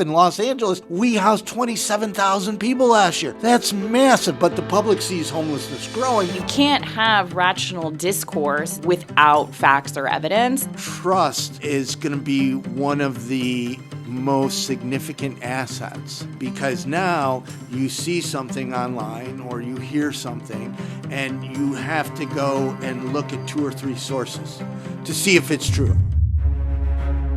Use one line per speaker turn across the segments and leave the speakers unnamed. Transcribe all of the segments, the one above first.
In Los Angeles, we housed 27,000 people last year. That's massive, but the public sees homelessness growing.
You can't have rational discourse without facts or evidence.
Trust is going to be one of the most significant assets, because now you see something online or you hear something and you have to go and look at 2 or 3 sources to see if it's true.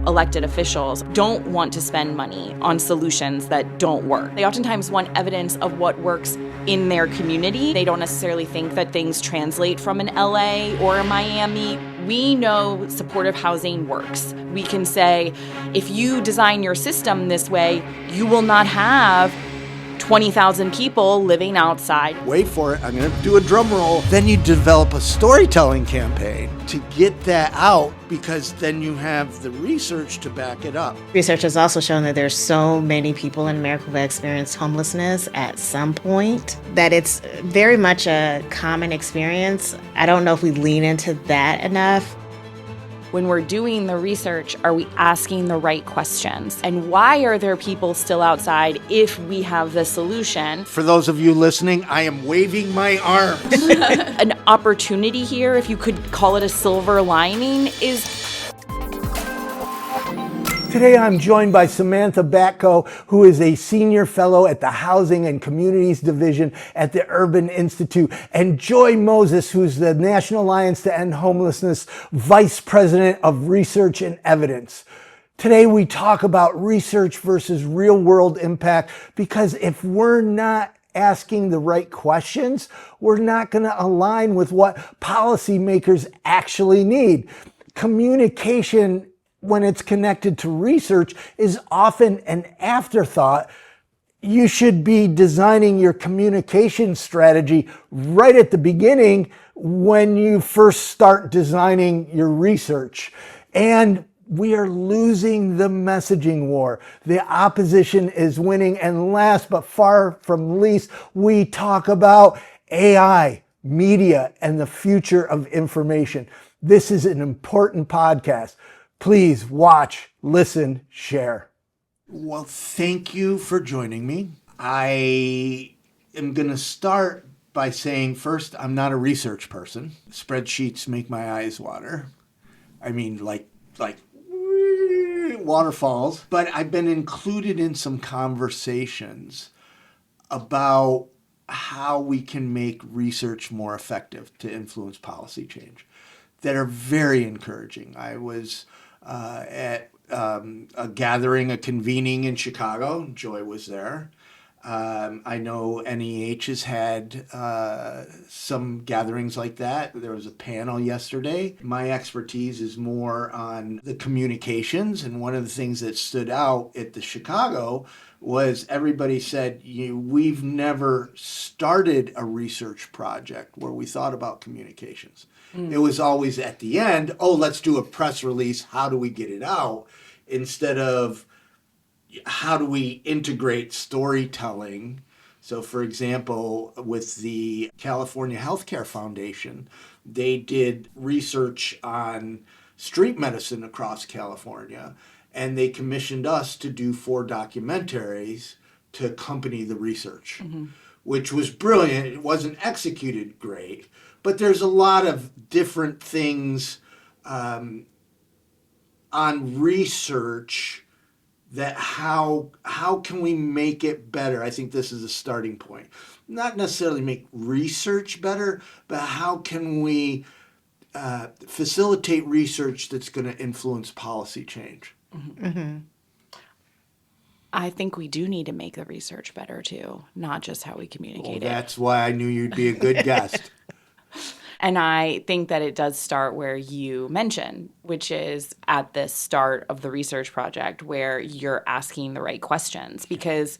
Elected officials don't want to spend money on solutions that don't work. They oftentimes want evidence of what works in their community. They don't necessarily think that things translate from an LA or a Miami. We know supportive housing works. We can say, if you design your system this way, you will not have 20,000 people living outside.
Wait for it, I'm going to do a drum roll. Then you develop a storytelling campaign to get that out, because then you have the research to back it up.
Research has also shown that there's so many people in America who experience homelessness at some point, that it's very much a common experience. I don't know if we lean into that enough.
When we're doing the research, are we asking the right questions? And why are there people still outside if we have the solution?
For those of you listening, I am waving my arms.
An opportunity here, if you could call it a silver lining, is...
Today I'm joined by Samantha Batko, who is a senior fellow at the Housing and Communities Division at the Urban Institute, and Joy Moses, who's the National Alliance to End Homelessness Vice President of Research and Evidence. Today we talk about research versus real-world impact, because if we're not asking the right questions, we're not going to align with what policymakers actually need. Communication, when it's connected to research, is often an afterthought. You should be designing your communication strategy right at the beginning when you first start designing your research. And we are losing the messaging war. The opposition is winning. And last but far from least, we talk about AI, media, and the future of information. This is an important podcast. Please watch, listen, share. Well, thank you for joining me. I am going to start by saying, first, I'm not a research person. Spreadsheets make my eyes water. I mean, like waterfalls. But I've been included in some conversations about how we can make research more effective to influence policy change that are very encouraging. I was at a gathering, a convening in Chicago. Joy was there. I know NEH has had some gatherings like that. There was a panel yesterday. My expertise is more on the communications, and one of the things that stood out at the Chicago was everybody said, we've never started a research project where we thought about communications. It was always at the end, let's do a press release. How do we get it out? Instead of how do we integrate storytelling? So, for example, with the California Healthcare Foundation, they did research on street medicine across California, and they commissioned us to do 4 documentaries to accompany the research, which was brilliant. It wasn't executed great, but there's a lot of different things on research that how can we make it better? I think this is a starting point. Not necessarily make research better, but how can we facilitate research that's going to influence policy change?
I think we do need to make the research better too, not just how we communicate it.
That's why I knew you'd be a good guest.
And I think that it does start where you mentioned, which is at the start of the research project, where you're asking the right questions. Because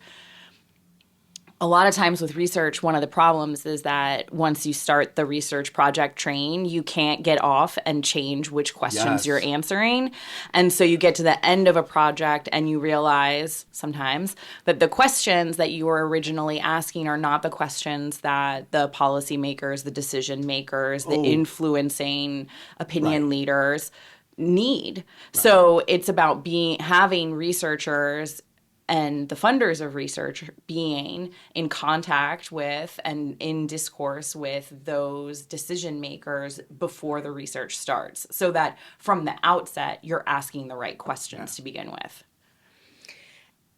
a lot of times with research, one of the problems is that once you start the research project train, you can't get off and change which questions you're answering. And so you get to the end of a project and you realize sometimes that the questions that you were originally asking are not the questions that the policymakers, the decision makers, the influencing opinion leaders need. So it's about having researchers and the funders of research being in contact with and in discourse with those decision makers before the research starts, so that from the outset you're asking the right questions to begin with.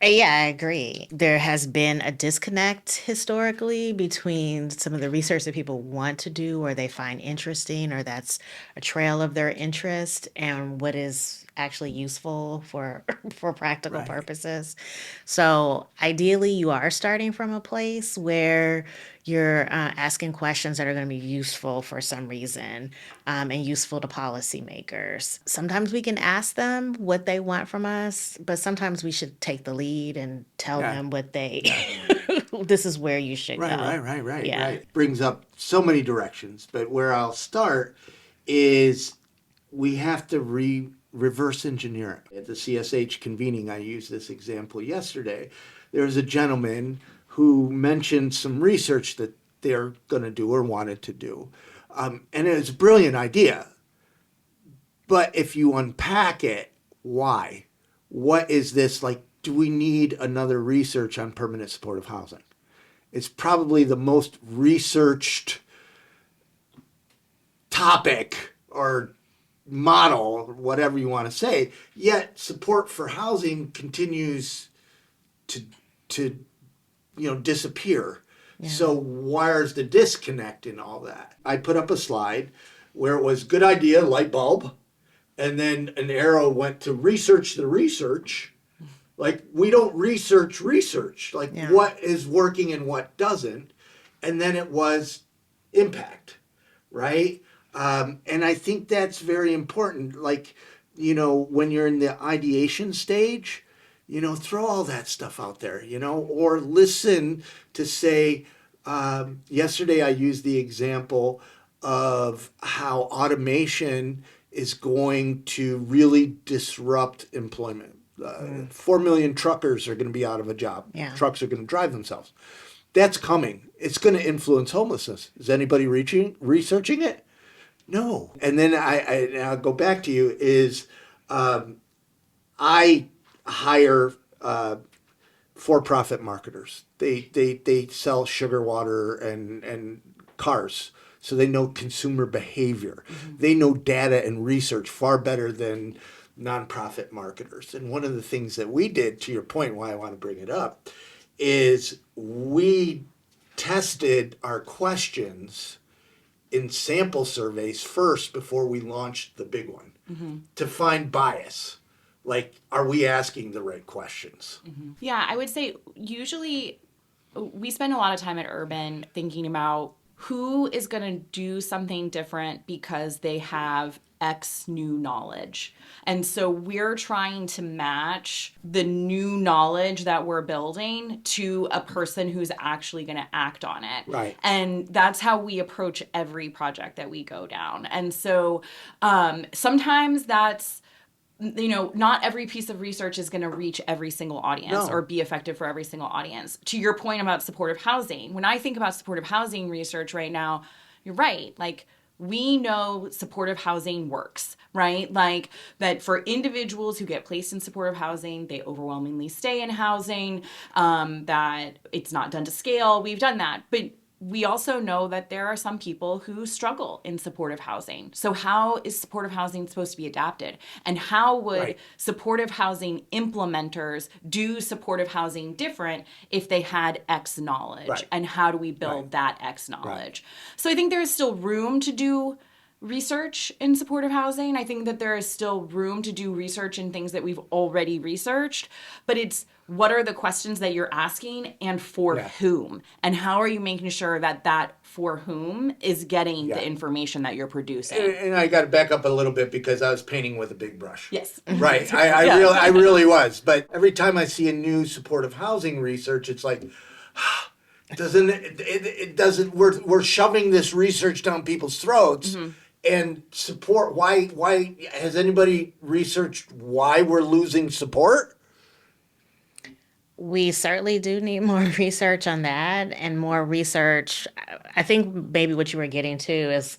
Yeah, I agree. There has been a disconnect historically between some of the research that people want to do or they find interesting or that's a trail of their interest and what is actually useful for for practical purposes. So ideally, you are starting from a place where you're asking questions that are going to be useful for some reason and useful to policymakers. Sometimes we can ask them what they want from us, but sometimes we should take the lead and tell them what they, this is where you should go.
Right. Brings up so many directions, but where I'll start is we have to reverse engineer it. At the CSH convening, I used this example yesterday. There was a gentleman who mentioned some research that they're going to do or wanted to do. And it was a brilliant idea. But if you unpack it, why? What is this like? Do we need another research on permanent supportive housing? It's probably the most researched topic or model, or whatever you want to say, yet support for housing continues to disappear. So where's the disconnect in all that? I put up a slide where it was good idea, light bulb, and then an arrow went to research the research. Like, we don't research, like what is working and what doesn't. And then it was impact, right? And I think that's very important. Like, when you're in the ideation stage, throw all that stuff out there, or listen to say, yesterday I used the example of how automation is going to really disrupt employment. 4 million truckers are going to be out of a job. Trucks are going to drive themselves. That's coming. It's going to influence homelessness. Is anybody researching it? No. And then I'll go back to you is I hire for-profit marketers. They sell sugar water and cars. So they know consumer behavior. They know data and research far better than nonprofit marketers. And one of the things that we did, to your point, why I want to bring it up, is we tested our questions in sample surveys first before we launched the big one to find bias. Like, are we asking the right questions?
Yeah, I would say usually we spend a lot of time at Urban thinking about who is going to do something different because they have X new knowledge. And so we're trying to match the new knowledge that we're building to a person who's actually going to act on it.
Right.
And that's how we approach every project that we go down. And so sometimes that's, not every piece of research is going to reach every single audience or be effective for every single audience. To your point about supportive housing, when I think about supportive housing research right now, you're right. Like, we know supportive housing works, right? Like, that for individuals who get placed in supportive housing, they overwhelmingly stay in housing, that it's not done to scale. We've done that. But we also know that there are some people who struggle in supportive housing. So how is supportive housing supposed to be adapted? And how would supportive housing implementers do supportive housing different if they had X knowledge? And how do we build that X knowledge? So I think there is still room to do research in supportive housing. I think that there is still room to do research in things that we've already researched, but it's what are the questions that you're asking and for whom? And how are you making sure that that for whom is getting the information that you're producing?
And I got to back up a little bit because I was painting with a big brush.
Yes.
Right. I really was. But every time I see a new supportive housing research, it's like, it doesn't, we're shoving this research down people's throats. And support, why has anybody researched why we're losing support?
We certainly do need more research on that and more research. I think maybe what you were getting to is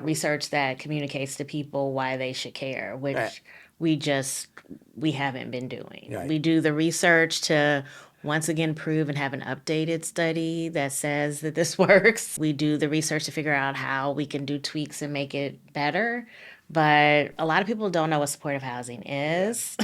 research that communicates to people why they should care, which we haven't been doing.
Right.
We do the research to once again prove and have an updated study that says that this works. We do the research to figure out how we can do tweaks and make it better. But a lot of people don't know what supportive housing is.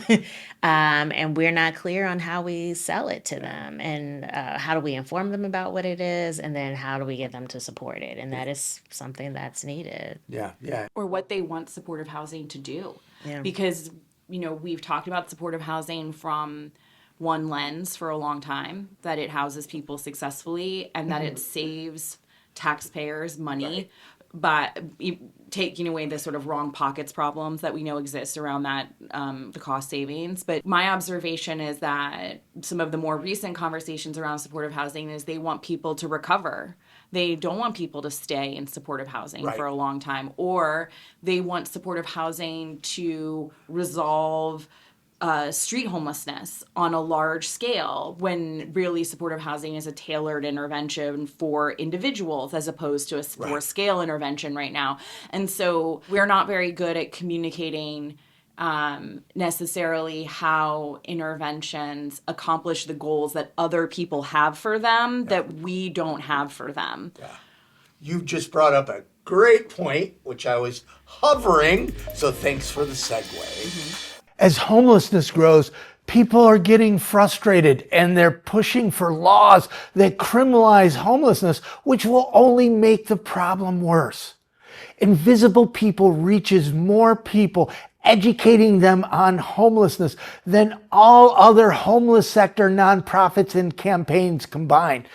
And we're not clear on how we sell it to them, and how do we inform them about what it is, and then how do we get them to support it. And that is something that's needed.
Yeah, yeah.
Or what they want supportive housing to do.
Yeah.
Because, we've talked about supportive housing from one lens for a long time, that it houses people successfully and that it saves taxpayers money, but taking away the sort of wrong pockets problems that we know exist around that, the cost savings. But my observation is that some of the more recent conversations around supportive housing is they want people to recover. They don't want people to stay in supportive housing
Right.
for a long time, or they want supportive housing to resolve street homelessness on a large scale, when really supportive housing is a tailored intervention for individuals as opposed to a for scale intervention right now. And so we're not very good at communicating necessarily how interventions accomplish the goals that other people have for them that we don't have for them.
Yeah. You've just brought up a great point, which I was hovering, so thanks for the segue. As homelessness grows, people are getting frustrated and they're pushing for laws that criminalize homelessness, which will only make the problem worse. Invisible People reaches more people, educating them on homelessness than all other homeless sector nonprofits and campaigns combined.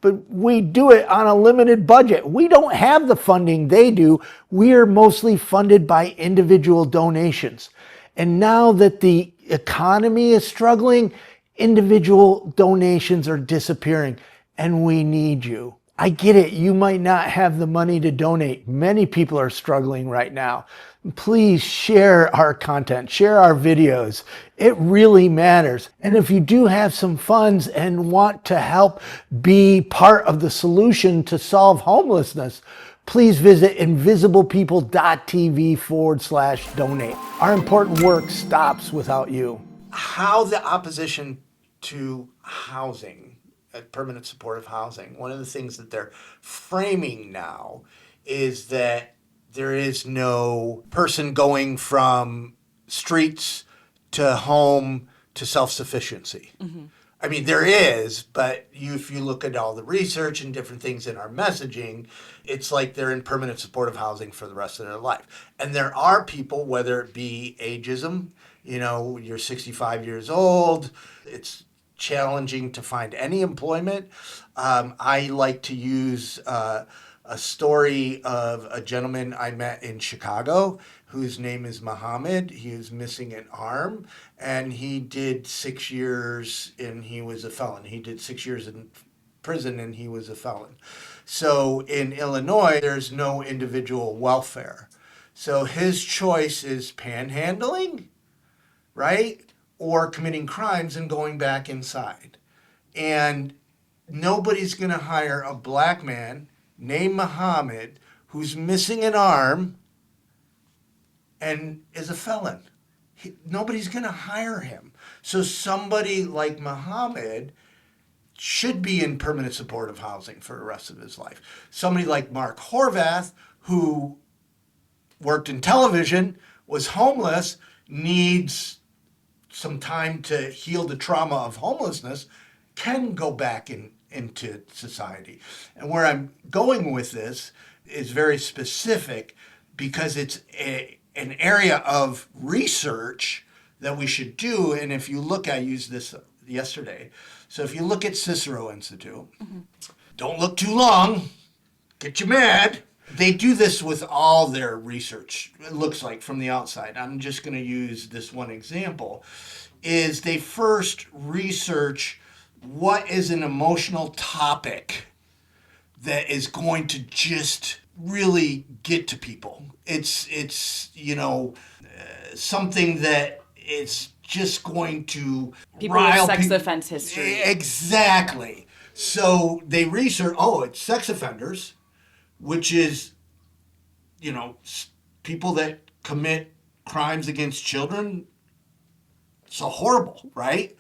But we do it on a limited budget. We don't have the funding they do. We are mostly funded by individual donations. And now that the economy is struggling, individual donations are disappearing, and we need you. I get it. You might not have the money to donate. Many people are struggling right now. Please share our content, share our videos. It really matters. And if you do have some funds and want to help be part of the solution to solve homelessness, please visit invisiblepeople.tv/donate. Our important work stops without you. How the opposition to housing, permanent supportive housing, one of the things that they're framing now is that there is no person going from streets to home to self-sufficiency. Mm-hmm. I mean, there is, but if you look at all the research and different things in our messaging, it's like they're in permanent supportive housing for the rest of their life. And there are people, whether it be ageism, you're 65 years old, it's challenging to find any employment. I like to use a story of a gentleman I met in Chicago whose name is Muhammad. He is missing an arm, and he did 6 years and he was a felon. He did 6 years in prison and he was a felon. So in Illinois, there's no individual welfare. So his choice is panhandling, right? Or committing crimes and going back inside. And nobody's going to hire a black man named Muhammad who's missing an arm and is a felon. Nobody's going to hire him. So somebody like Muhammad should be in permanent supportive housing for the rest of his life. Somebody like Mark Horvath, who worked in television, was homeless, needs some time to heal the trauma of homelessness, can go back into society. And where I'm going with this is very specific because it's an area of research that we should do. And if you look, I used this yesterday. So if you look at Cicero Institute, don't look too long, get you mad. They do this with all their research, it looks like, from the outside. I'm just going to use this one example, is they first research what is an emotional topic that is going to just really get to people. It's something that it's just going to
people
rile
with sex offense history.
Exactly. So they research, it's sex offenders, which is, people that commit crimes against children so horrible, right?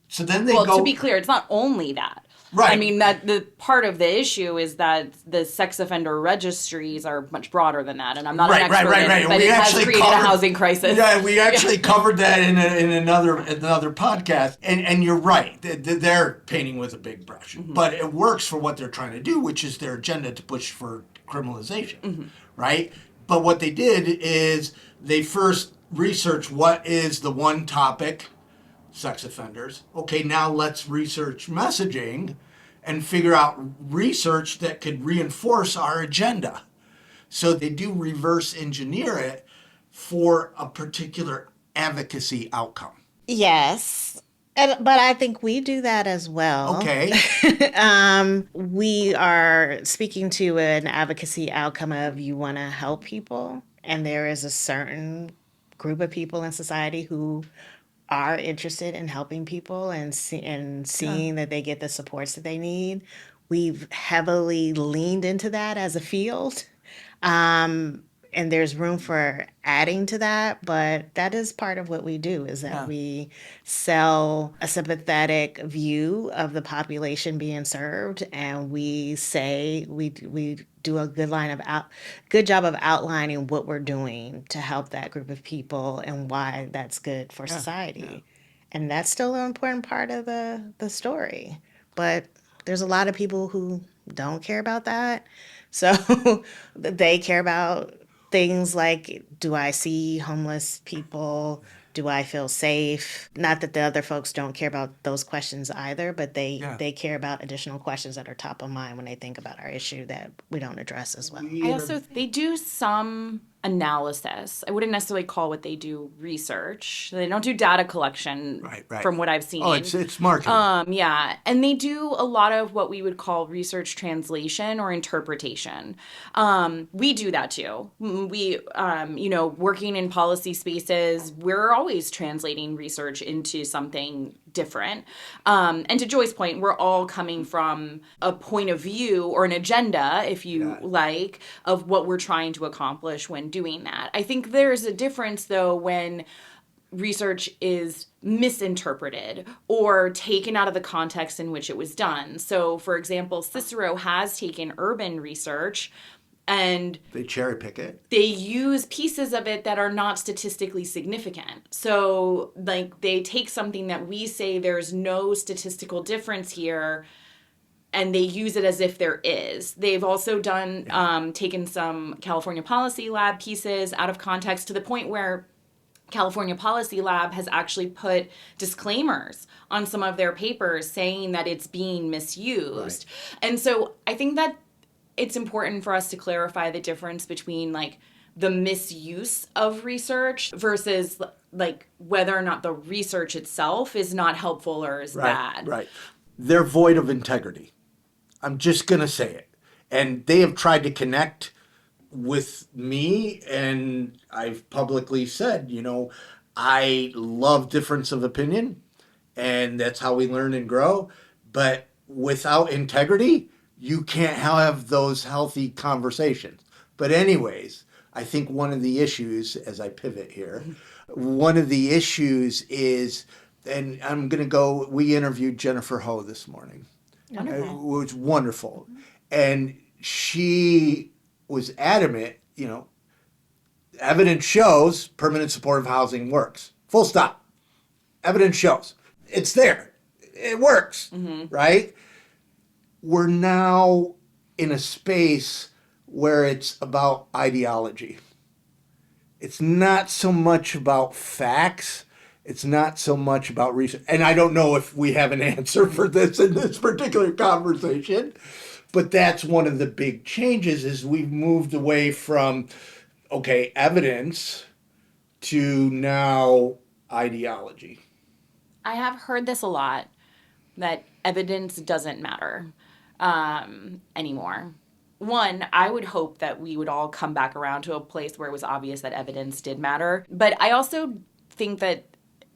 So then they
Well,
go.
to be clear, it's not only that.
Right.
I mean, that the part of the issue is that the sex offender registries are much broader than that, and I'm not an expert in it, but it has created a housing crisis.
Yeah, we actually covered that in another podcast, and you're right. They're painting with a big brush, but it works for what they're trying to do, which is their agenda to push for criminalization, right? But what they did is they first researched what is the one topic. Sex offenders. Okay, now let's research messaging and figure out research that could reinforce our agenda. So they do reverse engineer it for a particular advocacy outcome.
Yes. But I think we do that as well.
Okay.
We are speaking to an advocacy outcome of you want to help people, and there is a certain group of people in society who are interested in helping people and seeing that they get the supports that they need. We've heavily leaned into that as a field. And there's room for adding to that, but that is part of what we do, is that we sell a sympathetic view of the population being served, and we say we do a good job of outlining what we're doing to help that group of people and why that's good for society. And that's still an important part of the story. But there's a lot of people who don't care about that. So they care about things like, do I see homeless people? Do I feel safe? Not that the other folks don't care about those questions either, but they care about additional questions that are top of mind when they think about our issue that we don't address as well.
They do some analysis. I wouldn't necessarily call what they do research. They don't do data collection,
Right.
from what I've seen.
Oh, it's marketing.
Yeah, and they do a lot of what we would call research translation or interpretation. We do that too. We, working in policy spaces, we're always translating research into something different. And to Joy's point, we're all coming from a point of view or an agenda, if you like, of what we're trying to accomplish when doing that. I think there's a difference, though, when research is misinterpreted or taken out of the context in which it was done. So, for example, Cicero has taken urban research and
they cherry pick it.
They use pieces of it that are not statistically significant. So, like, they take something that we say there's no statistical difference here, and they use it as if there is. They've also taken some California Policy Lab pieces out of context to the point where California Policy Lab has actually put disclaimers on some of their papers saying that it's being misused. Right. And so I think that it's important for us to clarify the difference between, like, the misuse of research versus, like, whether or not the research itself is not helpful or is bad.
Right. They're void of integrity. I'm just going to say it. And they have tried to connect with me, and I've publicly said, I love difference of opinion, and that's how we learn and grow. But without integrity, you can't have those healthy conversations. But anyways, I think one of the issues, as I pivot here, one of the issues is, and I'm going to go, we interviewed Jennifer Ho this morning. Wonderful. It was wonderful. And she was adamant, evidence shows permanent supportive housing works. Full stop. Evidence shows. It's there. It works, right? We're now in a space where it's about ideology. It's not so much about facts. It's not so much about research. And I don't know if we have an answer for this in this particular conversation, but that's one of the big changes is we've moved away from, evidence to now ideology.
I have heard this a lot, that evidence doesn't matter anymore. One, I would hope that we would all come back around to a place where it was obvious that evidence did matter. But I also think that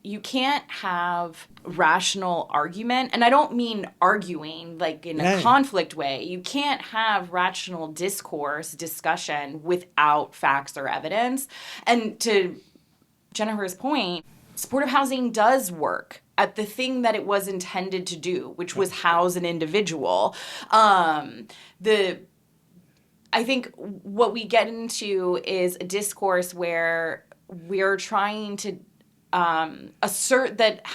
you can't have rational argument, and I don't mean arguing like in a conflict way. You can't have rational discussion without facts or evidence. And to Jennifer's point, supportive housing does work at the thing that it was intended to do, which was house an individual. I think what we get into is a discourse where we're trying to assert that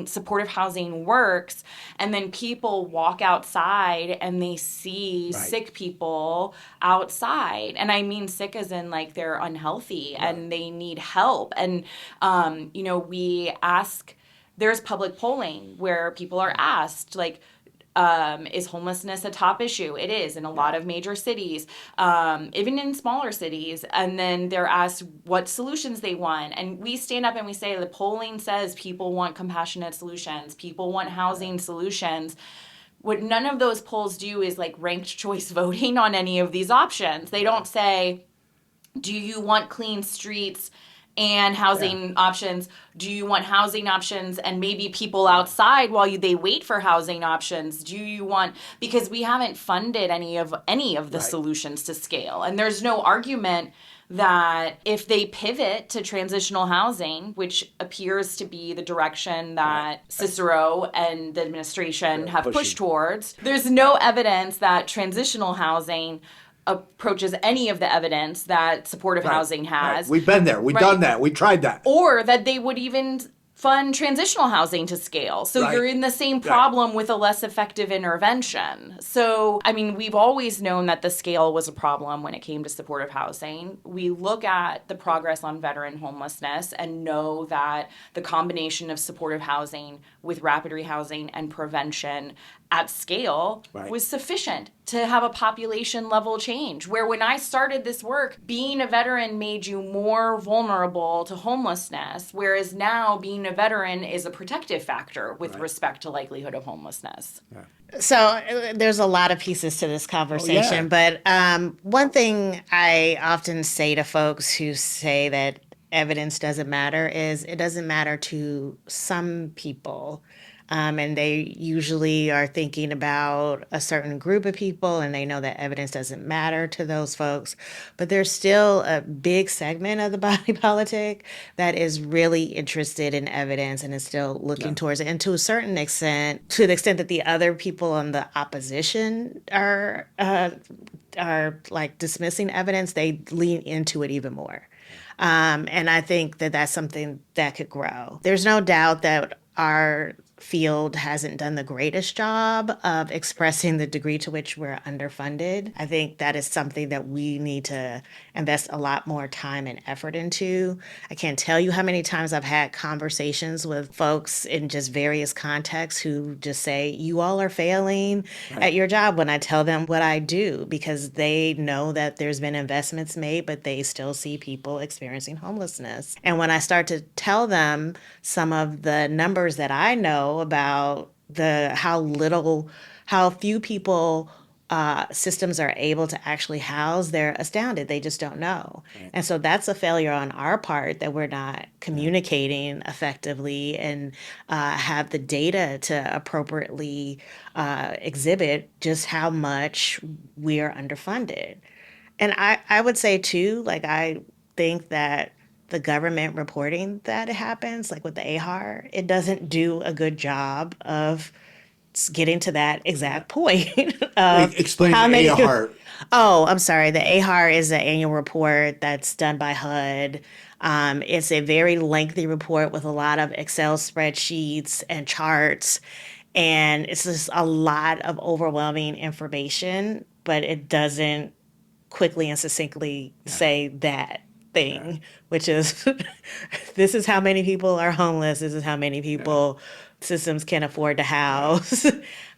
supportive housing works, and then people walk outside and they see sick people outside. And I mean sick as in like they're unhealthy and they need help. And, there's public polling where people are asked, like, is homelessness a top issue? It is in a lot of major cities, even in smaller cities. And then they're asked what solutions they want. And we stand up and we say the polling says people want compassionate solutions. People want housing solutions. What none of those polls do is like ranked choice voting on any of these options. They don't say, do you want clean streets and housing options? Do you want housing options and maybe people outside while they wait for housing options? Do you want, because we haven't funded any of the solutions to scale. And there's no argument that if they pivot to transitional housing, which appears to be the direction that Cicero and the administration have pushed towards, there's no evidence that transitional housing approaches any of the evidence that supportive housing has.
We've been there. We've done that. We tried that.
Or that they would even fund transitional housing to scale. So you're in the same problem with a less effective intervention. So, I mean, we've always known that the scale was a problem when it came to supportive housing. We look at the progress on veteran homelessness and know that the combination of supportive housing with rapid rehousing and prevention at scale was sufficient to have a population level change. Where when I started this work, being a veteran made you more vulnerable to homelessness, whereas now being a veteran is a protective factor with respect to likelihood of homelessness.
So there's a lot of pieces to this conversation, but one thing I often say to folks who say that evidence doesn't matter is it doesn't matter to some people. And they usually are thinking about a certain group of people and they know that evidence doesn't matter to those folks. But there's still a big segment of the body politic that is really interested in evidence and is still looking towards it. And to a certain extent, to the extent that the other people on the opposition are like dismissing evidence, they lean into it even more. And I think that that's something that could grow. There's no doubt that our field hasn't done the greatest job of expressing the degree to which we're underfunded. I think that is something that we need to invest a lot more time and effort into. I can't tell you how many times I've had conversations with folks in just various contexts who just say, you all are failing at your job, when I tell them what I do, because they know that there's been investments made, but they still see people experiencing homelessness. And when I start to tell them some of the numbers that I know about how few people systems are able to actually house, they're astounded. They just don't know. And so that's a failure on our part, that we're not communicating effectively and have the data to appropriately exhibit just how much we're underfunded. And I would say too, like, I think that the government reporting that it happens, like with the AHAR, it doesn't do a good job of getting to that exact point.
Explain how the AHAR.
Oh, I'm sorry. The AHAR is an annual report that's done by HUD. It's a very lengthy report with a lot of Excel spreadsheets and charts. And it's just a lot of overwhelming information, but it doesn't quickly and succinctly say that thing, which is this is how many people are homeless, this is how many people systems can afford to house,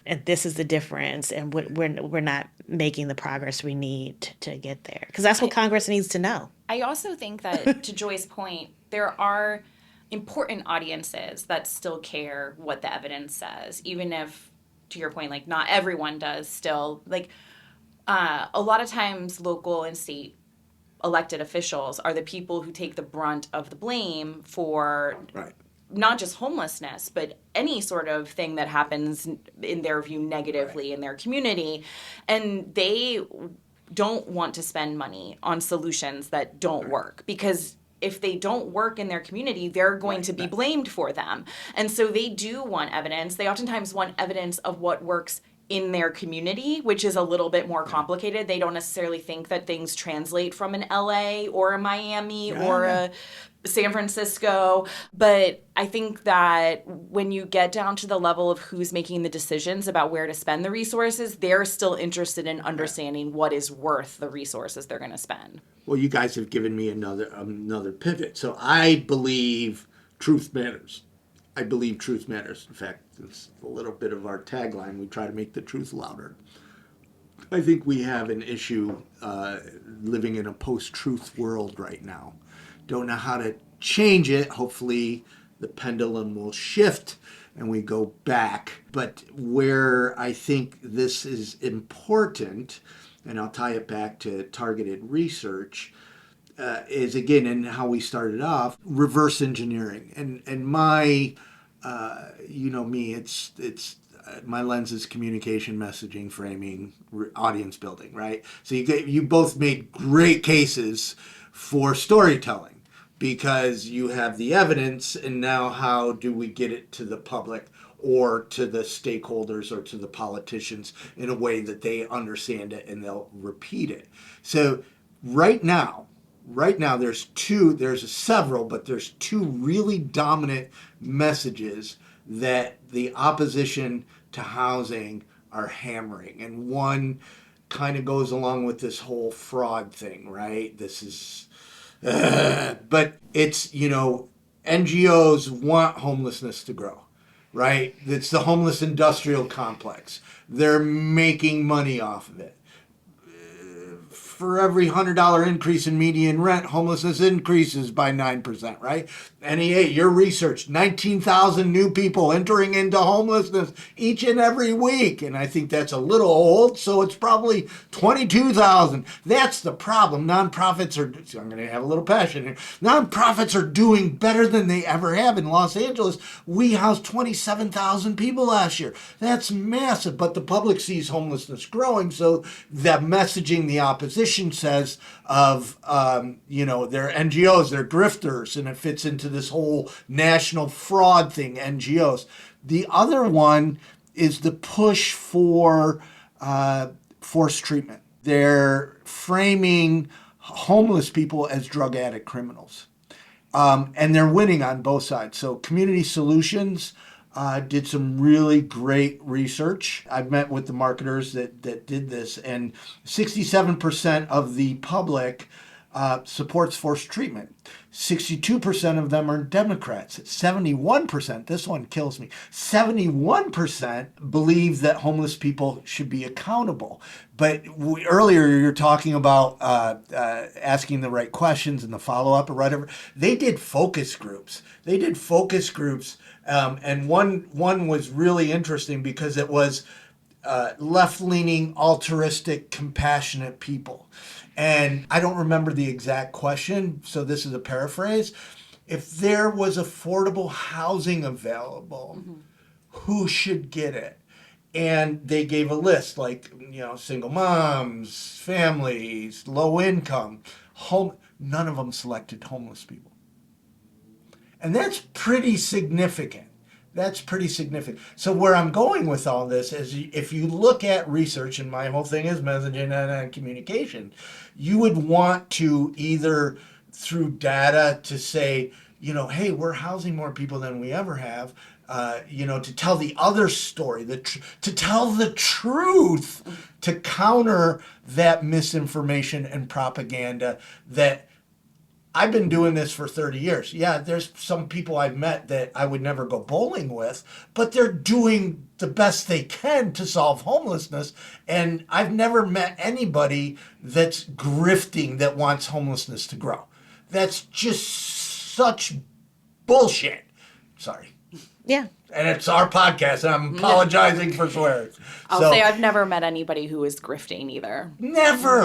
and this is the difference, and we're not making the progress we need to get there, because that's what Congress needs to know.
I also think that, to Joy's point, there are important audiences that still care what the evidence says, even if, to your point, like, not everyone does still. Like, a lot of times local and state elected officials are the people who take the brunt of the blame for not just homelessness, but any sort of thing that happens, in their view, negatively in their community. And they don't want to spend money on solutions that don't work, because if they don't work in their community, they're going to be blamed for them. And so they do want evidence. They oftentimes want evidence of what works in their community, which is a little bit more complicated. They don't necessarily think that things translate from an LA or a Miami or a San Francisco. But I think that when you get down to the level of who's making the decisions about where to spend the resources, they're still interested in understanding what is worth the resources they're going to spend.
Well, you guys have given me another pivot. So I believe truth matters. I believe truth matters. In fact, it's a little bit of our tagline. We try to make the truth louder. I think we have an issue living in a post-truth world right now. Don't know how to change it. Hopefully the pendulum will shift and we go back. But where I think this is important, and I'll tie it back to targeted research, is again, and how we started off, reverse engineering. And my, you know me, it's my lens is communication, messaging, framing, audience building, right? So you both made great cases for storytelling because you have the evidence, and now how do we get it to the public or to the stakeholders or to the politicians in a way that they understand it and they'll repeat it. So right now there's several, but there's two really dominant messages that the opposition to housing are hammering. And one kind of goes along with this whole fraud thing, right? This is, but it's, you know, NGOs want homelessness to grow, right? It's the homeless industrial complex. They're making money off of it. For every $100 increase in median rent, homelessness increases by 9%, right? NEA, your research, 19,000 new people entering into homelessness each and every week. And I think that's a little old, so it's probably 22,000. That's the problem. Nonprofits are, I'm going to have a little passion here. Nonprofits are doing better than they ever have. In Los Angeles, we housed 27,000 people last year. That's massive, but the public sees homelessness growing, so the messaging, the opposition says of, you know, they're NGOs, they're grifters, and it fits into this whole national fraud thing, NGOs. The other one is the push for forced treatment. They're framing homeless people as drug addict criminals. And they're winning on both sides. So Community Solutions did some really great research. I've met with the marketers that did this, and 67% of the public supports forced treatment. 62% of them are Democrats. 71%, this one kills me, 71% believe that homeless people should be accountable. But earlier you were talking about asking the right questions and the follow-up or whatever. They did focus groups. And one was really interesting because it was left-leaning, altruistic, compassionate people. And I don't remember the exact question, so this is a paraphrase. If there was affordable housing available, who should get it? And they gave a list, like, you know, single moms, families, low income, none of them selected homeless people. And that's pretty significant. So where I'm going with all this is, if you look at research, and my whole thing is messaging and communication, you would want to either through data to say, you know, hey, we're housing more people than we ever have, you know, to tell the other story, to tell the truth, to counter that misinformation and propaganda that I've been doing this for 30 years. Yeah, there's some people I've met that I would never go bowling with, but they're doing the best they can to solve homelessness. And I've never met anybody that's grifting that wants homelessness to grow. That's just such bullshit. Sorry.
Yeah.
And it's our podcast, and I'm apologizing for swearing.
I'll say I've never met anybody who is grifting either.
Never.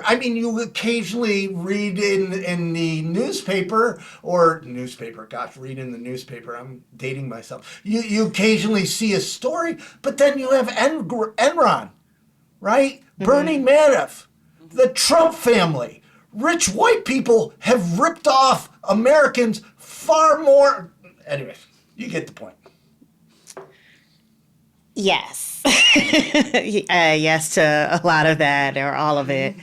I mean, you occasionally read in the newspaper, read in the newspaper. I'm dating myself. You occasionally see a story, but then you have Enron, right? Bernie Madoff, the Trump family, rich white people have ripped off Americans far more. Anyway, you get the point.
Yes. Yes to a lot of that or all of it.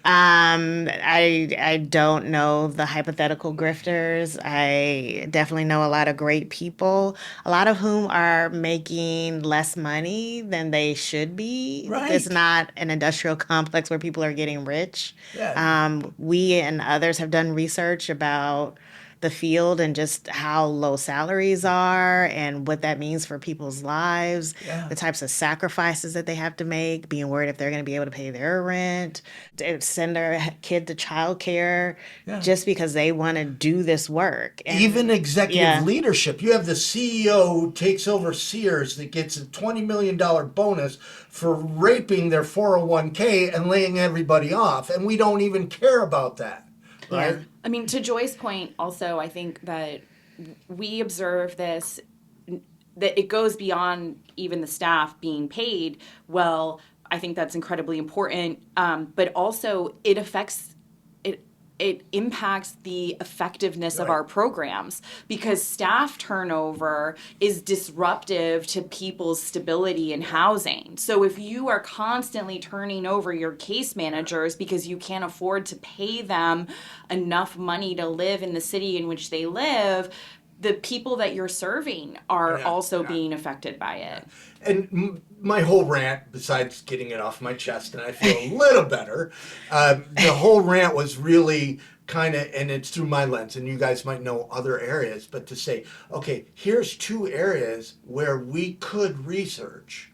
I don't know the hypothetical grifters. I definitely know a lot of great people, a lot of whom are making less money than they should be.
Right.
It's not an industrial complex where people are getting rich.
Yeah.
We and others have done research about the field and just how low salaries are and what that means for people's lives, the types of sacrifices that they have to make, being worried if they're going to be able to pay their rent, to send their kid to childcare just because they want to do this work. And
even executive leadership. You have the CEO who takes over Sears that gets a $20 million bonus for raping their 401k and laying everybody off. And we don't even care about that. Right?
Yeah.
I mean, to Joy's point, also, I think that we observe this, that it goes beyond even the staff being paid well. I think that's incredibly important. But also, it affects, it impacts the effectiveness of our programs, because staff turnover is disruptive to people's stability in housing. So if you are constantly turning over your case managers because you can't afford to pay them enough money to live in the city in which they live, the people that you're serving are also being affected by it.
And my whole rant, besides getting it off my chest, and I feel a little better, the whole rant was really kind of, and it's through my lens, and you guys might know other areas, but to say, okay, here's two areas where we could research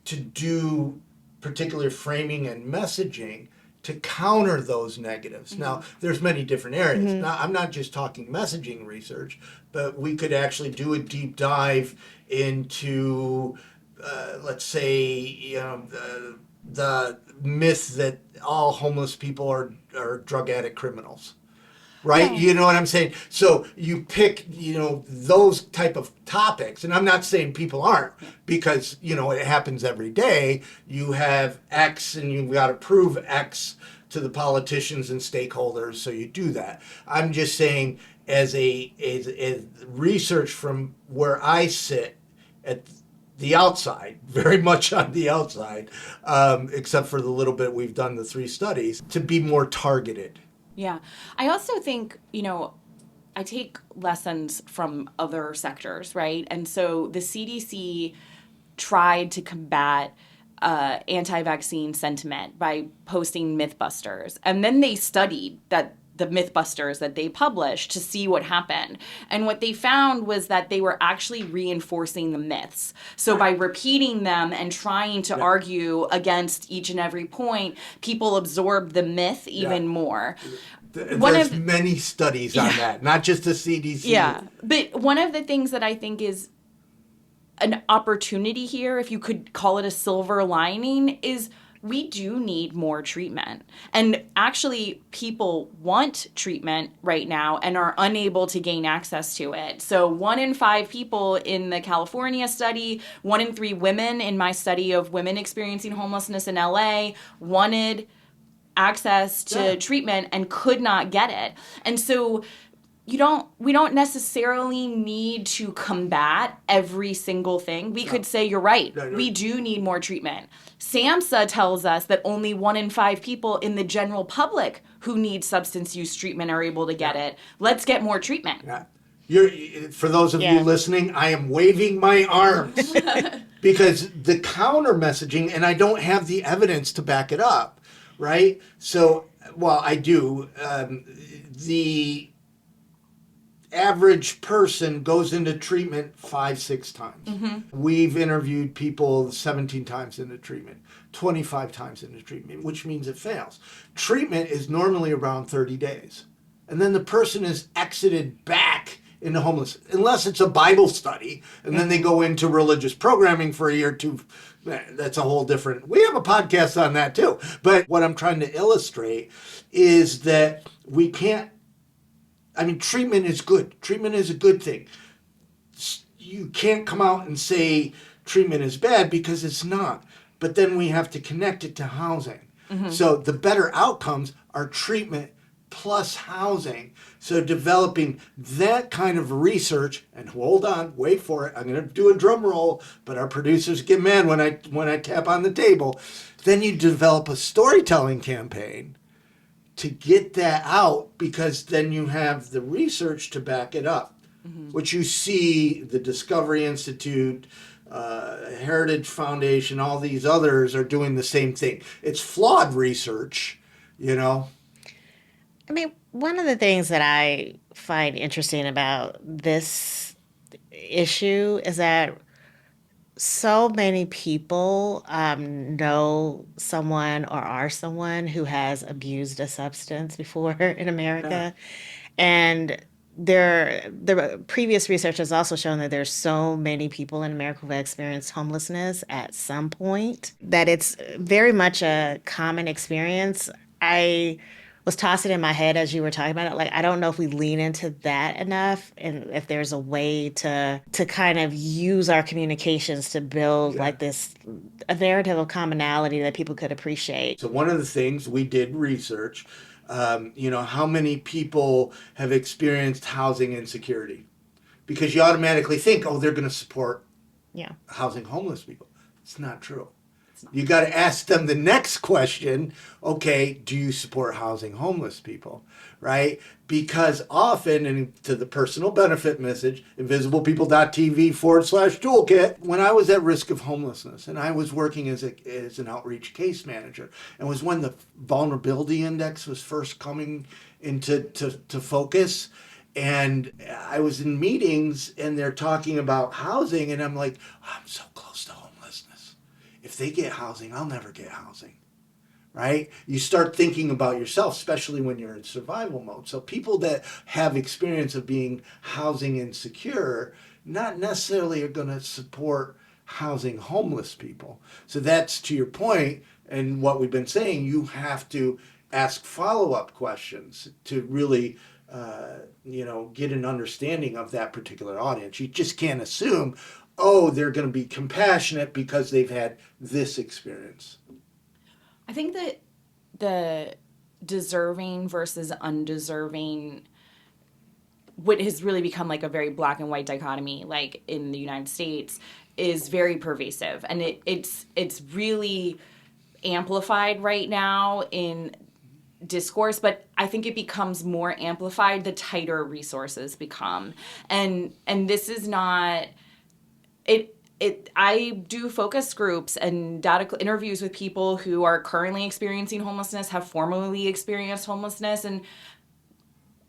to do particular framing and messaging to counter those negatives. Now, there's many different areas. Now, I'm not just talking messaging research, but we could actually do a deep dive into, let's say, the myth that all homeless people are drug addict criminals. Right?
Yeah.
You know what I'm saying? So you pick, those type of topics. And I'm not saying people aren't, because, it happens every day. You have X and you've got to prove X to the politicians and stakeholders. So you do that. I'm just saying, as a research from where I sit at the outside, very much on the outside, except for the little bit we've done, the 3 studies, to be more targeted.
Yeah. I also think, I take lessons from other sectors, right? And so the CDC tried to combat anti-vaccine sentiment by posting Mythbusters. And then they studied the Mythbusters that they published to see what happened. And what they found was that they were actually reinforcing the myths. So by repeating them and trying to argue against each and every point, people absorb the myth even more.
There's many studies on that, not just the CDC.
Yeah, but one of the things that I think is an opportunity here, if you could call it a silver lining, is we do need more treatment. And actually, people want treatment right now and are unable to gain access to it. So 1 in 5 people in the California study, 1 in 3 women in my study of women experiencing homelessness in LA wanted access to treatment and could not get it. And so we don't necessarily need to combat every single thing. We could say, you're right, we do need more treatment. SAMHSA tells us that only 1 in 5 people in the general public who need substance use treatment are able to get it. Let's get more treatment.
For those of you listening, I am waving my arms because the counter messaging, and I don't have the evidence to back it up, right? So, well, I do. The average person goes into treatment 5-6 times. We've interviewed people 17 times into treatment, 25 times into treatment, which means it fails. Treatment is normally around 30 days. And then the person is exited back into homelessness, unless it's a Bible study, and then they go into religious programming for a year or two. That's a whole different, we have a podcast on that too. But what I'm trying to illustrate is that we can't, treatment is good. Treatment is a good thing. You can't come out and say treatment is bad, because it's not. But then we have to connect it to housing. So the better outcomes are treatment plus housing. So developing that kind of research, and hold on, wait for it. I'm going to do a drum roll, but our producers get mad when I tap on the table. Then you develop a storytelling campaign to get that out, because then you have the research to back it up, which you see the Discovery Institute, Heritage Foundation, all these others are doing the same thing. It's flawed research, you know.
I mean, one of the things that I find interesting about this issue is that so many people know someone or are someone who has abused a substance before in America. And the previous research has also shown that there's so many people in America who have experienced homelessness at some point that it's very much a common experience. I was tossing in my head as you were talking about it, like, I don't know if we lean into that enough, and if there's a way to kind of use our communications to build like this a narrative of commonality that people could appreciate.
So one of the things we did research, how many people have experienced housing insecurity? Because you automatically think, oh, they're going to support housing homeless people. It's not true. You got to ask them the next question. Okay, do you support housing homeless people? Right? Because often, and to the personal benefit message, invisiblepeople.tv/toolkit, when I was at risk of homelessness and I was working as an outreach case manager, and was when the vulnerability index was first coming into to focus. And I was in meetings and they're talking about housing, and I'm like, I'm so close to homelessness. If they get housing, I'll never get housing, right? You start thinking about yourself, especially when you're in survival mode. So people that have experience of being housing insecure, not necessarily are going to support housing homeless people. So that's, to your point, and what we've been saying, you have to ask follow-up questions to really get an understanding of that particular audience. You just can't assume, oh, they're going to be compassionate because they've had this experience.
I think that the deserving versus undeserving, what has really become like a very black and white dichotomy, like in the United States, is very pervasive. And it's really amplified right now in discourse, but I think it becomes more amplified the tighter resources become. And this is not... I do focus groups and data interviews with people who are currently experiencing homelessness, have formerly experienced homelessness, and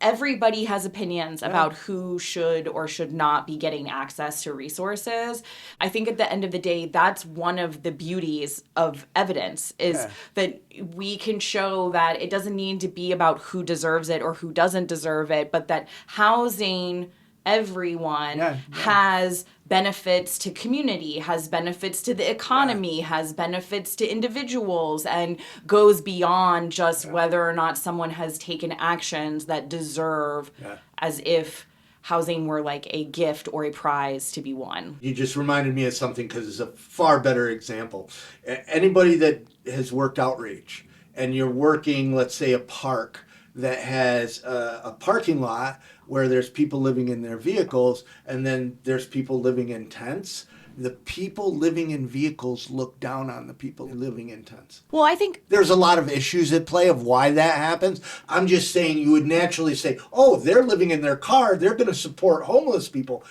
everybody has opinions about who should or should not be getting access to resources. I think at the end of the day, that's one of the beauties of evidence, is that we can show that it doesn't need to be about who deserves it or who doesn't deserve it, but that housing everyone has benefits to community, has benefits to the economy, has benefits to individuals, and goes beyond just whether or not someone has taken actions that deserve, as if housing were like a gift or a prize to be won.
You just reminded me of something, because it's a far better example. Anybody that has worked outreach and you're working, let's say, a park that has a parking lot where there's people living in their vehicles, and then there's people living in tents. The people living in vehicles look down on the people living in tents.
Well, I think
there's a lot of issues at play of why that happens. I'm just saying, you would naturally say, oh, they're living in their car, they're going to support homeless people.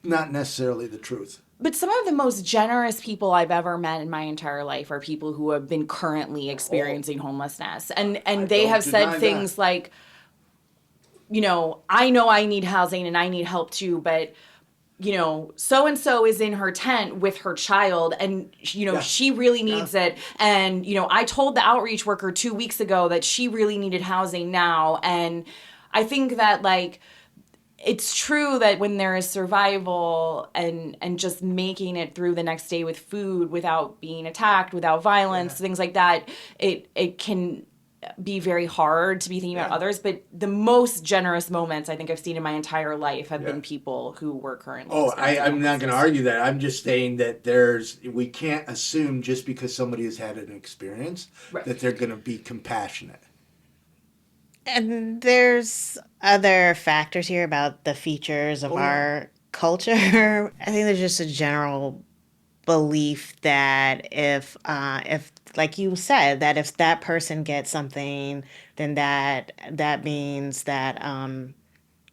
Not necessarily the truth.
But some of the most generous people I've ever met in my entire life are people who have been currently experiencing homelessness. And they have said things like, I know I need housing and I need help too, but, so-and-so is in her tent with her child and, she really needs it. And, I told the outreach worker 2 weeks ago that she really needed housing now. And I think that, it's true that when there is survival and just making it through the next day with food without being attacked, without violence, things like that, it can be very hard to be thinking about others. But the most generous moments I think I've seen in my entire life have been people who were currently
I'm not going to argue that. I'm just saying that we can't assume just because somebody has had an experience that they're going to be compassionate.
And there's other factors here about the features of
Oh, yeah.
our culture. I think there's just a general belief that if like you said, that if that person gets something, then that means that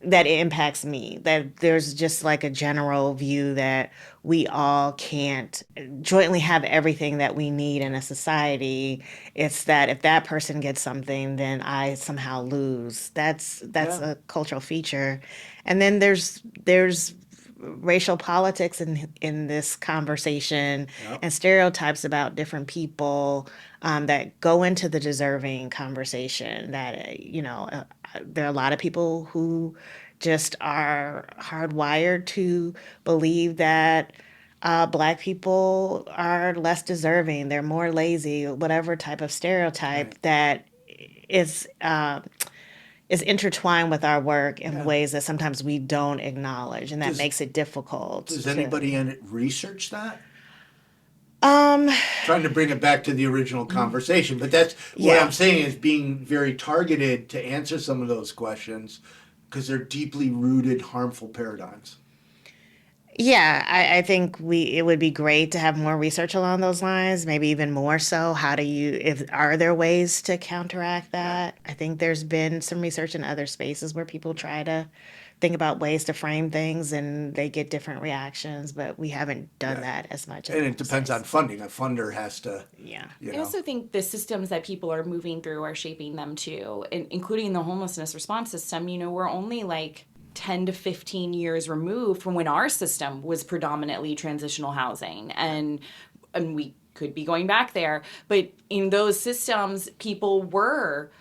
it impacts me. That there's just like a general view that we all can't jointly have everything that we need in a society. It's that if that person gets something, then I somehow lose. That's
Yeah.
a cultural feature. And then there's racial politics in this conversation
Yep.
and stereotypes about different people that go into the deserving conversation. There are a lot of people who just are hardwired to believe that black people are less deserving, they're more lazy, whatever type of stereotype
Right.
that is uh, is intertwined with our work in
Yeah.
ways that sometimes we don't acknowledge, and that
Does
makes it difficult
does
to.
anybody in it research that?
Um,
Trying to bring it back to the original conversation, but that's what I'm
yeah,
saying is being very targeted to answer some of those questions because they're deeply rooted harmful paradigms.
yeah. I think it would be great to have more research along those lines, maybe even more so. How do you if are there ways to counteract
Yeah.
that? I think there's been some research in other spaces where people try to think about ways to frame things and they get different reactions, but we haven't done
Yeah.
that as much in
And
the
it
United
depends on
States.
funding. A funder has to,
Yeah.
you
I
know.
also think the systems that people are moving through are shaping them too, including the homelessness response system. We're only like 10 to 15 years removed from when our system was predominantly transitional housing. And we could be going back there. But in those systems, people were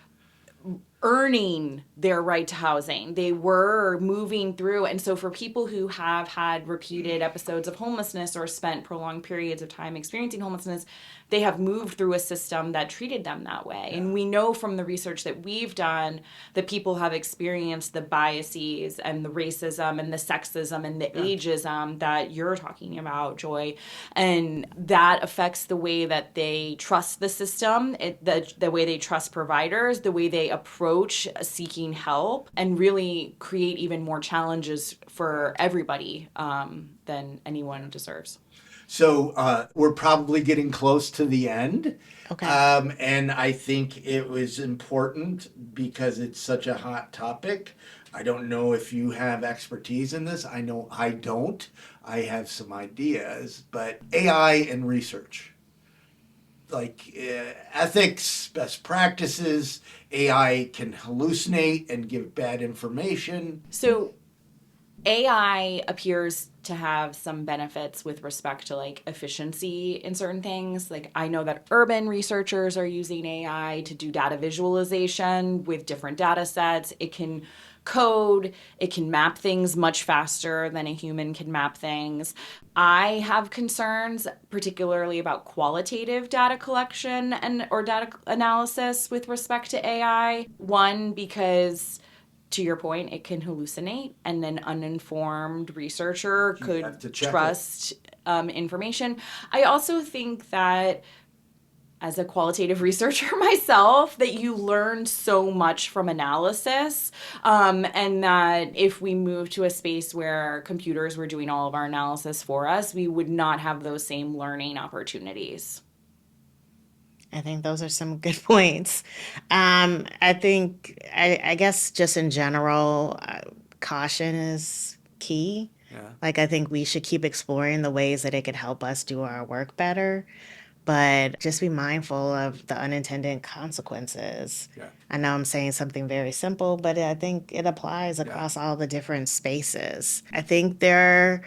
earning their right to housing. They were moving through. And so, for people who have had repeated episodes of homelessness or spent prolonged periods of time experiencing homelessness, they have moved through a system that treated them that way.
Yeah.
And we know from the research that we've done that people have experienced the biases and the racism and the sexism and the
Yeah.
ageism that you're talking about, Joy. And that affects the way that they trust the system, the way they trust providers, the way they approach seeking help, and really create even more challenges for everybody than anyone deserves.
So we're probably getting close to the end.
Okay.
And I think it was important because it's such a hot topic. I don't know if you have expertise in this. I know I don't. I have some ideas, but AI and research, like ethics, best practices, AI can hallucinate and give bad information.
So AI appears to have some benefits with respect to like efficiency in certain things. Like, I know that urban researchers are using AI to do data visualization with different data sets. It can code, it can map things much faster than a human can map things. I have concerns particularly about qualitative data collection and or data analysis with respect to AI. One, because to your point, it can hallucinate, and an uninformed researcher
You
could
have to check it.
trust information. I also think that as a qualitative researcher myself, that you learn so much from analysis, and that if we move to a space where computers were doing all of our analysis for us, we would not have those same learning opportunities.
I think those are some good points. I guess just in general, caution is key.
Yeah.
Like, I think we should keep exploring the ways that it could help us do our work better, but just be mindful of the unintended consequences.
Yeah.
I know I'm saying something very simple, but I think it applies
Yeah.
across all the different spaces. I think there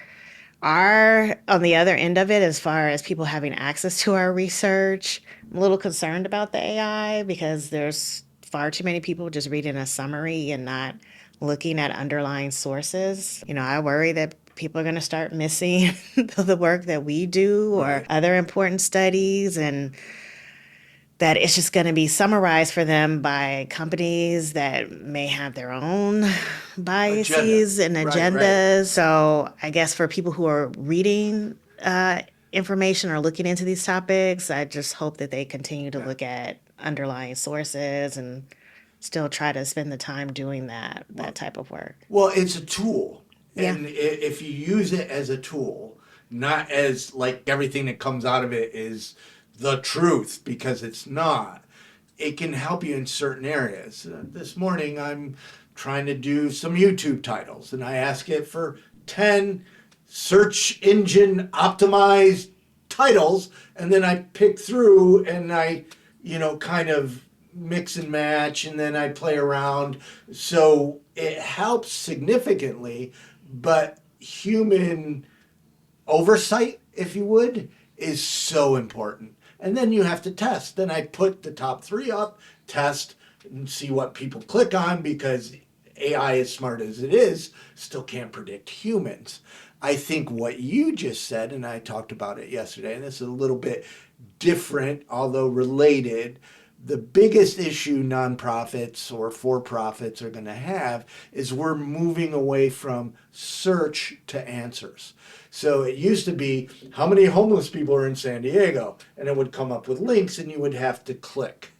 are, on the other end of it, as far as people having access to our research, I'm a little concerned about the AI because there's far too many people just reading a summary and not looking at underlying sources. I worry that people are going to start missing the work that we do or
Right.
other important studies, and that it's just going to be summarized for them by companies that may have their own
Agenda.
biases and
Right, right.
agendas. So I guess for people who are reading information or looking into these topics, I just hope that they continue to
Yeah.
look at underlying sources and still try to spend the time doing that type of work.
Well, it's a tool.
Yeah.
And if you use it as a tool, not as like everything that comes out of it is the truth, because it's not. It can help you in certain areas. This morning, I'm trying to do some YouTube titles, and I ask it for 10 search engine optimized titles, and then I pick through and I, kind of mix and match, and then I play around. So it helps significantly, but human oversight, if you would, is so important. And then you have to test. Then I put the top 3 up, test, and see what people click on, because AI, as smart as it is, still can't predict humans. I think what you just said, and I talked about it yesterday, and this is a little bit different, although related. The biggest issue nonprofits or for-profits are going to have is we're moving away from search to answers. So it used to be, how many homeless people are in San Diego? And it would come up with links, and you would have to click,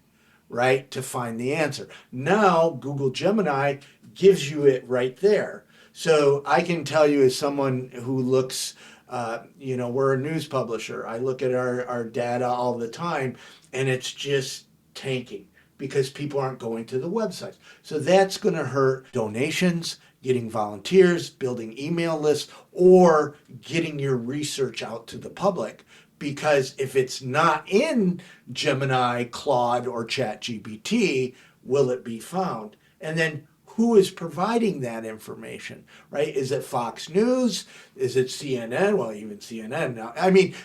right, to find the answer. Now, Google Gemini gives you it right there. So I can tell you, as someone who looks, we're a news publisher. I look at our data all the time, and it's just tanking because people aren't going to the websites. So that's going to hurt donations, getting volunteers, building email lists, or getting your research out to the public. Because if it's not in Gemini, Claude, or ChatGPT, will it be found? And then who is providing that information, right? Is it Fox News? Is it CNN? Well, even CNN now. I mean,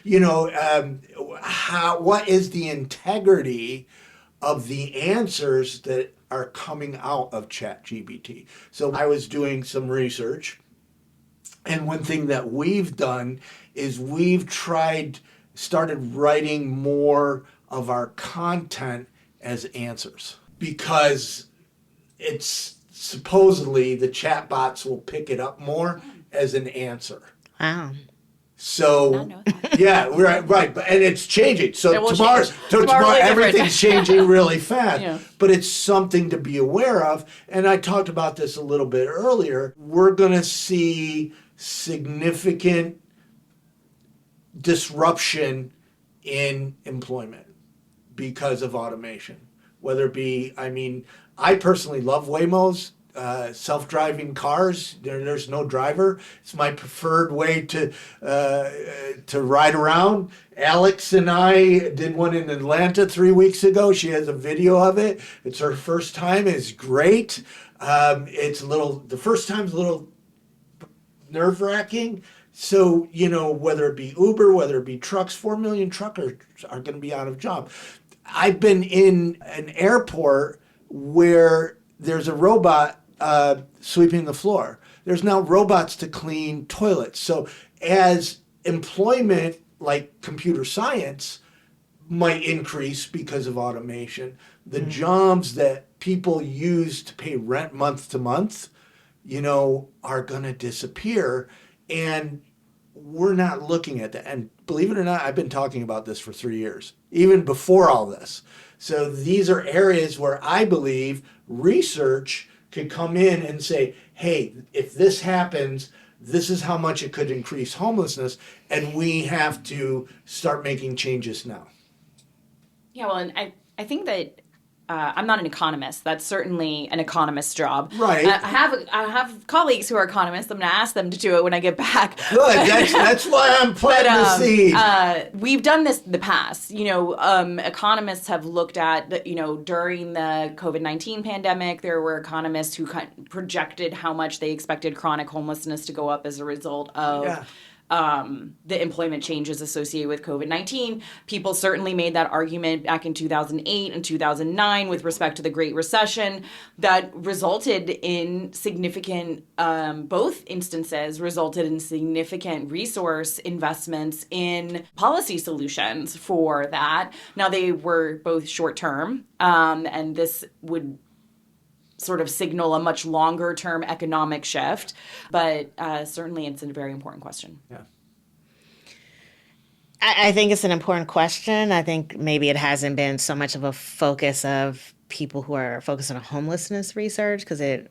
what is the integrity of the answers that are coming out of ChatGPT? So I was doing some research, and one thing that we've done is we've started writing more of our content as answers, because it's supposedly the chatbots will pick it up more as an answer.
Wow.
So, yeah, right. And it's changing. So tomorrow
really
everything's changing really fast.
Yeah.
But it's something to be aware of. And I talked about this a little bit earlier. We're going to see significant disruption in employment because of automation. Whether it be, I personally love Waymos. Self-driving cars. There's no driver. It's my preferred way to ride around. Alex and I did one in Atlanta 3 weeks ago. She has a video of it. It's her first time. It's great. The first time's a little nerve-wracking. So, whether it be Uber, whether it be trucks, 4 million truckers are going to be out of job. I've been in an airport where there's a robot sweeping the floor. There's now robots to clean toilets. So as employment, like computer science, might increase because of automation, the jobs that people use to pay rent month to month, are going to disappear. And we're not looking at that. And believe it or not, I've been talking about this for 3 years, even before all this. So these are areas where I believe research could come in and say, hey, if this happens, this is how much it could increase homelessness, and we have to start making changes now.
Yeah, well, and I think that I'm not an economist. That's certainly an economist's job.
Right.
I have colleagues who are economists. I'm going to ask them to do it when I get back.
Good. That's why I'm planting the seed.
We've done this in the past. Economists have looked at, during the COVID-19 pandemic, there were economists who projected how much they expected chronic homelessness to go up as a result of the employment changes associated with COVID-19. People certainly made that argument back in 2008 and 2009 with respect to the Great Recession that resulted in significant, both instances resulted in significant resource investments in policy solutions for that. Now, they were both short-term, and this would sort of signal a much longer term economic shift. But certainly it's a very important question.
Yeah.
I think it's an important question. I think maybe it hasn't been so much of a focus of people who are focused on homelessness research, because I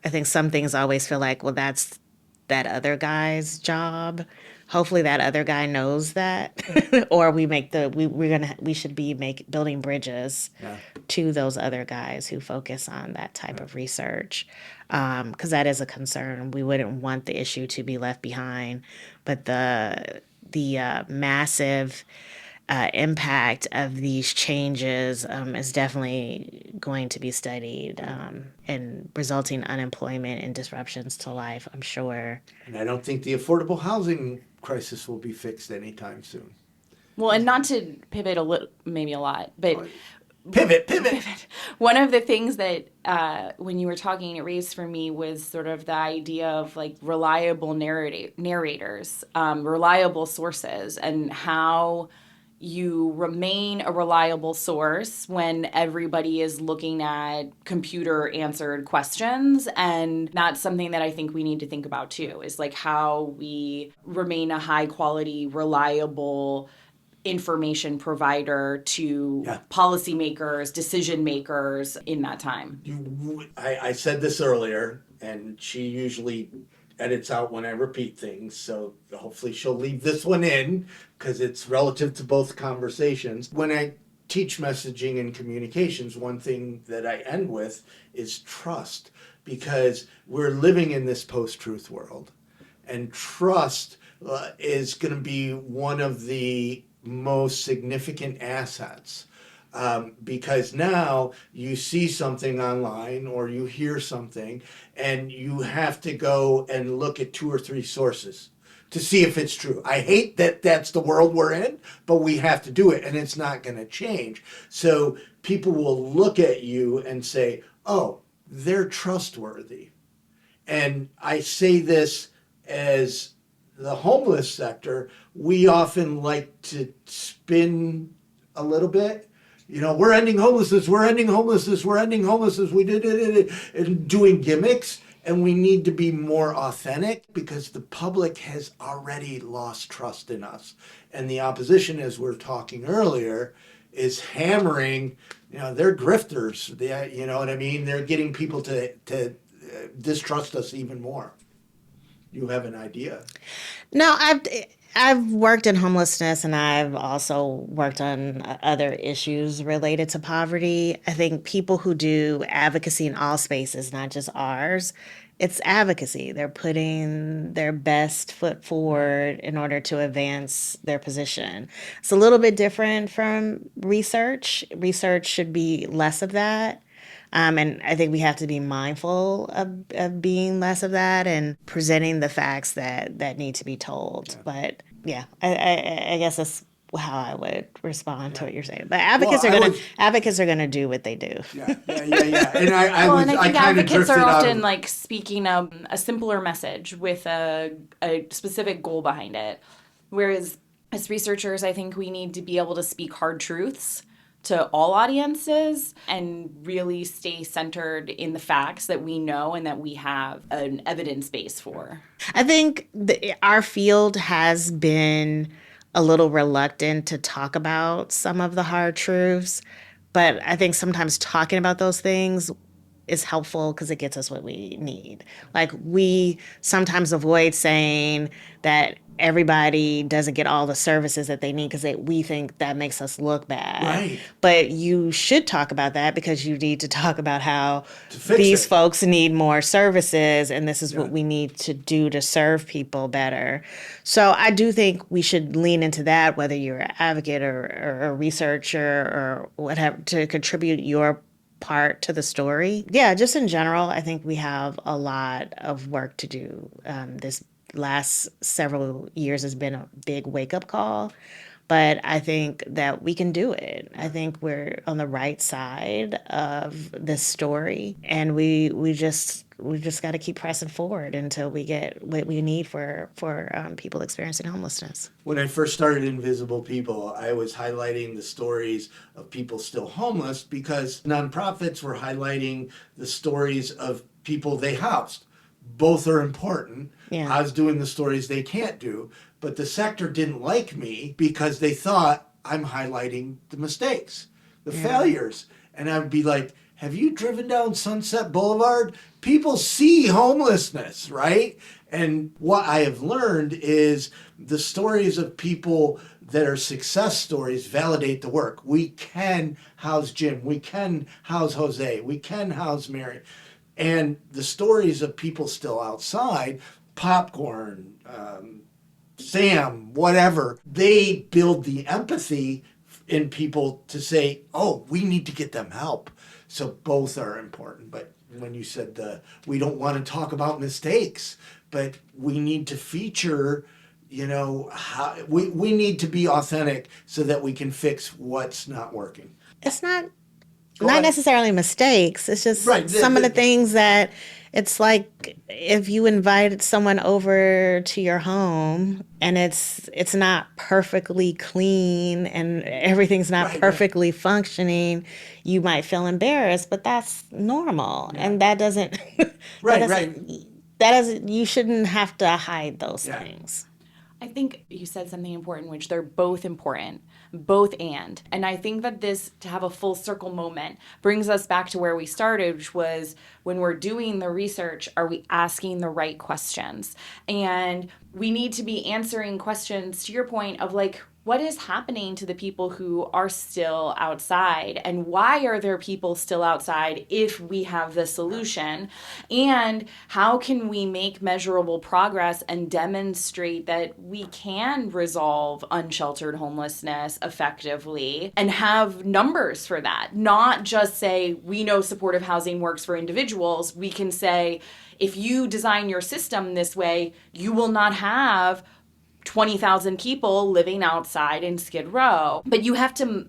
think some things always feel like, well, that's that other guy's job. Hopefully that other guy knows that, or we should be building bridges to those other guys who focus on that type of research, because that is a concern. We wouldn't want the issue to be left behind, but the massive impact of these changes is definitely going to be studied, and resulting unemployment and disruptions to life, I'm sure.
And I don't think the affordable housing crisis will be fixed anytime soon.
Well, and not to pivot maybe a lot, but
Pivot.
one of the things that when you were talking, it raised for me was sort of the idea of like reliable narrators, reliable sources, and how you remain a reliable source when everybody is looking at computer answered questions. And that's something that I think we need to think about too, is like how we remain a high quality, reliable information provider to policymakers, decision makers in that time.
I said this earlier, and she usually edits out when I repeat things, so hopefully she'll leave this one in because it's relative to both conversations. When I teach messaging and communications, one thing that I end with is trust, because we're living in this post-truth world, and trust is going to be one of the most significant assets. Because now you see something online or you hear something and you have to go and look at 2 or 3 sources to see if it's true. I hate that that's the world we're in, but we have to do it, and it's not going to change. So people will look at you and say, oh, they're trustworthy. And I say this as the homeless sector, we often like to spin a little bit. You know, we're ending homelessness, we did it, and doing gimmicks. And we need to be more authentic because the public has already lost trust in us. And the opposition, as we were talking earlier, is hammering, they're grifters. You know what I mean? They're getting people to distrust us even more. You have an idea?
No, I've worked in homelessness, and I've also worked on other issues related to poverty. I think people who do advocacy in all spaces, not just ours, it's advocacy. They're putting their best foot forward in order to advance their position. It's a little bit different from research. Research should be less of that. And I think we have to be mindful of being less of that and presenting the facts that need to be told. But yeah, I guess that's how I would respond to what you're saying. But advocates are gonna do what they do.
Yeah. And
I think advocates are often
like
speaking a simpler message with a specific goal behind it. Whereas as researchers, I think we need to be able to speak hard truths to all audiences and really stay centered in the facts that we know and that we have an evidence base for.
I think our field has been a little reluctant to talk about some of the hard truths, but I think sometimes talking about those things is helpful because it gets us what we need. Like, we sometimes avoid saying that everybody doesn't get all the services that they need because we think that makes us look bad.
Right.
But you should talk about that because you need to talk about how these folks need more services, and this is what we need to do to serve people better. So I do think we should lean into that, whether you're an advocate or a researcher or whatever, to contribute your part to the story. Yeah, just in general, I think we have a lot of work to do. This last several years has been a big wake-up call, but I think that we can do it. I think we're on the right side of this story, and we just got to keep pressing forward until we get what we need for people experiencing homelessness.
When I first started Invisible People, I was highlighting the stories of people still homeless because nonprofits were highlighting the stories of people they housed. Both are important.
Yeah.
I was doing the stories they can't do, but the sector didn't like me because they thought I'm highlighting the mistakes, the failures. And I'd be like, have you driven down Sunset Boulevard? People see homelessness, right? And what I have learned is the stories of people that are success stories validate the work. We can house Jim. We can house Jose. We can house Mary. And the stories of people still outside, popcorn, Sam, whatever, they build the empathy in people to say, oh, we need to get them help. So both are important. But when you said we don't want to talk about mistakes, but we need to feature, how we need to be authentic so that we can fix what's not working.
It's not
Go
not
ahead.
necessarily mistakes. It's just
Right.
some of the things that it's like if you invited someone over to your home and it's not perfectly clean and everything's not
Right.
perfectly functioning, you might feel embarrassed, but that's normal. And that doesn't
Right,
that doesn't you shouldn't have to hide those
Yeah.
things.
I think you said something important, which they're both important, both and. And I think that this, to have a full circle moment, brings us back to where we started, which was when we're doing the research, are we asking the right questions? And we need to be answering questions, to your point, of like, what is happening to the people who are still outside? And why are there people still outside if we have the solution? And how can we make measurable progress and demonstrate that we can resolve unsheltered homelessness effectively and have numbers for that? Not just say, we know supportive housing works for individuals. We can say, if you design your system this way, you will not have 20,000 people living outside in Skid Row. But you have to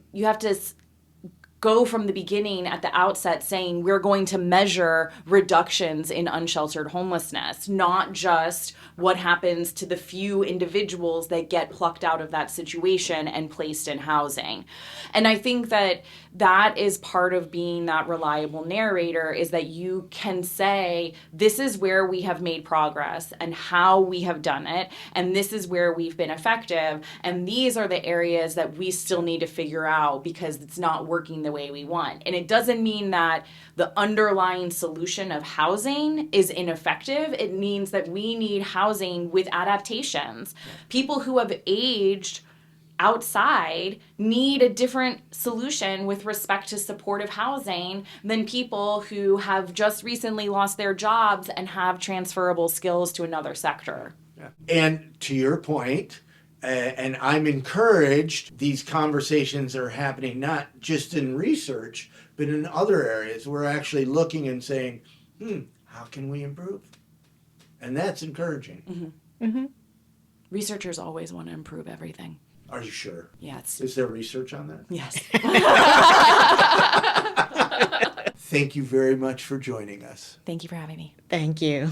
go from the beginning at the outset saying we're going to measure reductions in unsheltered homelessness, not just what happens to the few individuals that get plucked out of that situation and placed in housing. And I think that that is part of being that reliable narrator, is that you can say, this is where we have made progress and how we have done it, and this is where we've been effective, and these are the areas that we still need to figure out because it's not working the way we want. And it doesn't mean that the underlying solution of housing is ineffective. It means that we need housing with adaptations. People who have aged outside need a different solution with respect to supportive housing than people who have just recently lost their jobs and have transferable skills to another sector.
Yeah. And to your point, and I'm encouraged, these conversations are happening not just in research, but in other areas. We're actually looking and saying, how can we improve? And that's encouraging.
Mm-hmm. Mm-hmm. Researchers always want to improve everything.
Are you sure?
Yes.
Is there research on that?
Yes.
Thank you very much for joining us.
Thank you for having me.
Thank you.